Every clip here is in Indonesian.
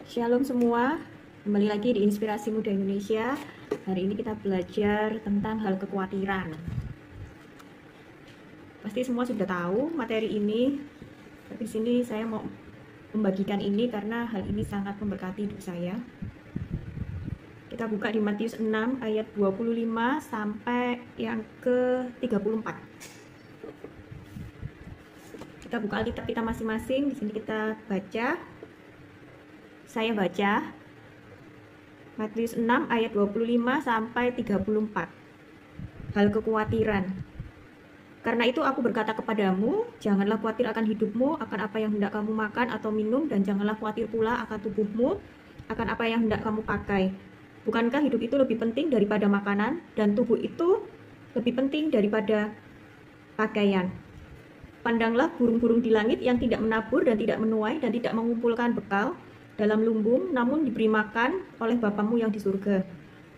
Shalom semua, kembali lagi di Inspirasi Muda Indonesia. Hari ini kita belajar tentang hal kekhawatiran. Pasti semua sudah tahu materi ini, tapi di sini saya mau membagikan ini karena hal ini sangat memberkati hidup saya. Kita buka di Matius 6 ayat 25 sampai yang ke-34. Kita buka Alkitab kita masing-masing, di sini kita baca. Saya baca Matius 6 ayat 25 sampai 34. Hal kekhawatiran. Karena itu aku berkata kepadamu, janganlah khawatir akan hidupmu, akan apa yang hendak kamu makan atau minum, dan janganlah khawatir pula akan tubuhmu, akan apa yang hendak kamu pakai. Bukankah hidup itu lebih penting daripada makanan, dan tubuh itu lebih penting daripada pakaian? Pandanglah burung-burung di langit yang tidak menabur dan tidak menuai dan tidak mengumpulkan bekal dalam lumbung, namun diberi makan oleh Bapamu yang di surga.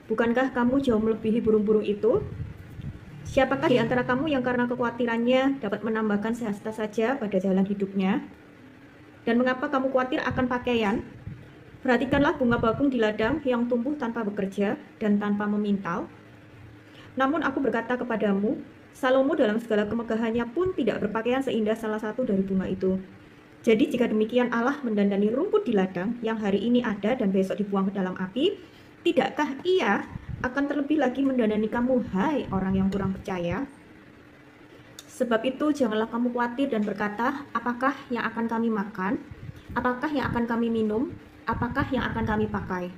Bukankah kamu jauh melebihi burung-burung itu? Siapakah di antara kamu yang karena kekhawatirannya dapat menambahkan sehasta saja pada jalan hidupnya? Dan mengapa kamu khawatir akan pakaian? Perhatikanlah bunga bakung di ladang yang tumbuh tanpa bekerja dan tanpa memintal. Namun aku berkata kepadamu, Salomo dalam segala kemegahannya pun tidak berpakaian seindah salah satu dari bunga itu. Jadi jika demikian Allah mendandani rumput di ladang yang hari ini ada dan besok dibuang ke dalam api, tidakkah Ia akan terlebih lagi mendandani kamu, hai orang yang kurang percaya? Sebab itu janganlah kamu khawatir dan berkata, apakah yang akan kami makan? Apakah yang akan kami minum? Apakah yang akan kami pakai?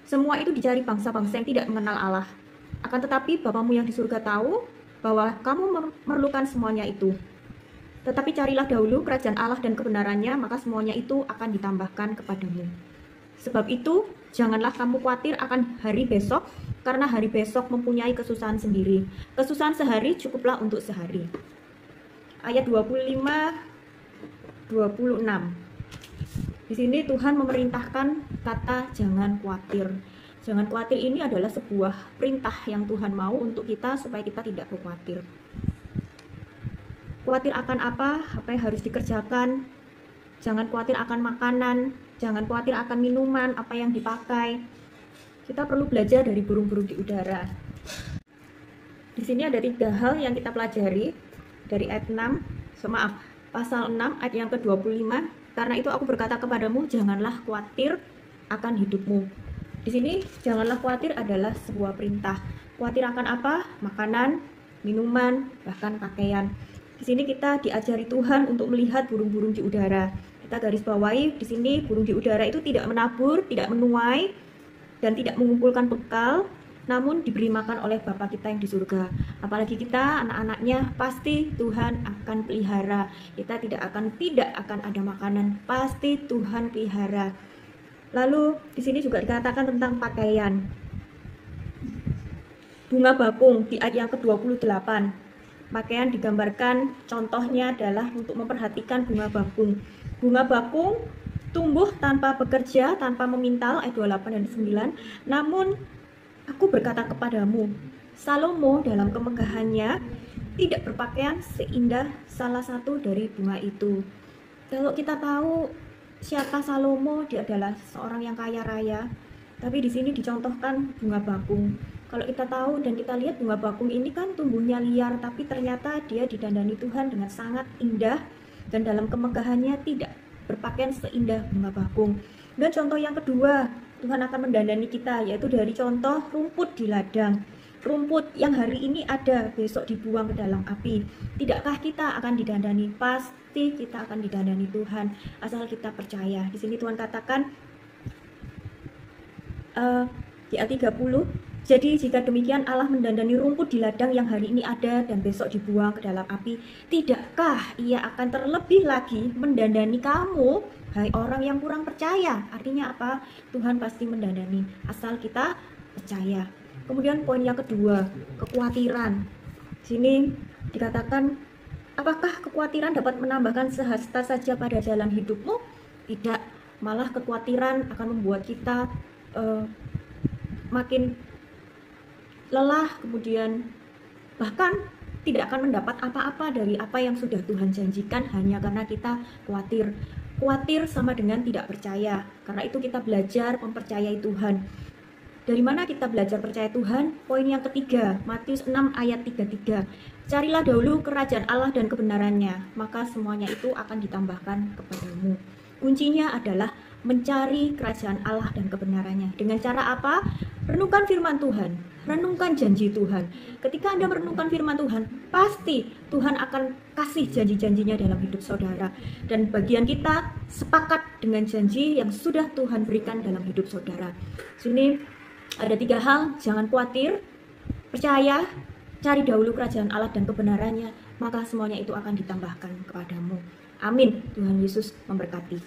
Semua itu dicari bangsa-bangsa yang tidak mengenal Allah. Akan tetapi Bapamu yang di surga tahu bahwa kamu memerlukan semuanya itu. Tetapi carilah dahulu kerajaan Allah dan kebenarannya, maka semuanya itu akan ditambahkan kepadamu. Sebab itu, janganlah kamu khawatir akan hari besok, karena hari besok mempunyai kesusahan sendiri. Kesusahan sehari cukuplah untuk sehari. Ayat 25-26. Di sini Tuhan memerintahkan kata jangan khawatir. Jangan khawatir ini adalah sebuah perintah yang Tuhan mau untuk kita supaya kita tidak khawatir. Khawatir akan apa yang harus dikerjakan. Jangan khawatir akan makanan, jangan khawatir akan minuman, apa yang dipakai. Kita perlu belajar dari burung-burung di udara. Di sini ada 3 hal yang kita pelajari dari ayat 6, pasal 6 ayat yang ke-25. Karena itu aku berkata kepadamu, janganlah khawatir akan hidupmu. Di sini janganlah khawatir adalah sebuah perintah. Khawatir akan apa? Makanan, minuman, bahkan pakaian. Di sini kita diajari Tuhan untuk melihat burung-burung di udara. Kita garis bawahi di sini burung di udara itu tidak menabur, tidak menuai, dan tidak mengumpulkan bekal, namun diberi makan oleh Bapa kita yang di surga. Apalagi kita anak-anaknya, pasti Tuhan akan pelihara. Kita tidak akan ada makanan, pasti Tuhan pelihara. Lalu di sini juga dikatakan tentang pakaian. Bunga bakung di ayat yang ke-28. Pakaian digambarkan contohnya adalah untuk memperhatikan bunga bakung. Bunga bakung tumbuh tanpa bekerja, tanpa memintal, ayat 28 dan 9. Namun aku berkata kepadamu, Salomo dalam kemegahannya tidak berpakaian seindah salah satu dari bunga itu. Kalau kita tahu siapa Salomo, dia adalah seorang yang kaya raya. Tapi di sini dicontohkan bunga bakung. Kalau kita tahu dan kita lihat bunga bakung ini kan tumbuhnya liar, tapi ternyata dia didandani Tuhan dengan sangat indah dan dalam kemegahannya tidak berpakaian seindah bunga bakung. Dan contoh yang kedua, Tuhan akan mendandani kita, yaitu dari contoh rumput di ladang. Rumput yang hari ini ada, besok dibuang ke dalam api. Tidakkah kita akan didandani? Pasti kita akan didandani Tuhan, asal kita percaya. Di sini Tuhan katakan di ayat 30, jadi jika demikian Allah mendandani rumput di ladang yang hari ini ada dan besok dibuang ke dalam api, tidakkah Ia akan terlebih lagi mendandani kamu, hai orang yang kurang percaya? Artinya apa? Tuhan pasti mendandani, asal kita percaya. Kemudian poin yang kedua, kekhawatiran. Sini dikatakan, apakah kekhawatiran dapat menambahkan sehasta saja pada jalan hidupmu? Tidak, malah kekhawatiran akan membuat kita makin lelah, kemudian bahkan tidak akan mendapat apa-apa dari apa yang sudah Tuhan janjikan hanya karena kita khawatir. Khawatir sama dengan tidak percaya. Karena itu kita belajar mempercayai Tuhan. Dari mana kita belajar percaya Tuhan? Poin yang ketiga, Matius 6 ayat 33. Carilah dahulu kerajaan Allah dan kebenarannya, maka semuanya itu akan ditambahkan kepadamu. Kuncinya adalah mencari kerajaan Allah dan kebenarannya. Dengan cara apa? Renungkan firman Tuhan, renungkan janji Tuhan. Ketika Anda merenungkan firman Tuhan, pasti Tuhan akan kasih janji-janjinya dalam hidup saudara. Dan bagian kita sepakat dengan janji yang sudah Tuhan berikan dalam hidup saudara. Sini ada 3 hal, jangan khawatir, percaya, cari dahulu kerajaan Allah dan kebenarannya, maka semuanya itu akan ditambahkan kepadamu. Amin. Tuhan Yesus memberkati.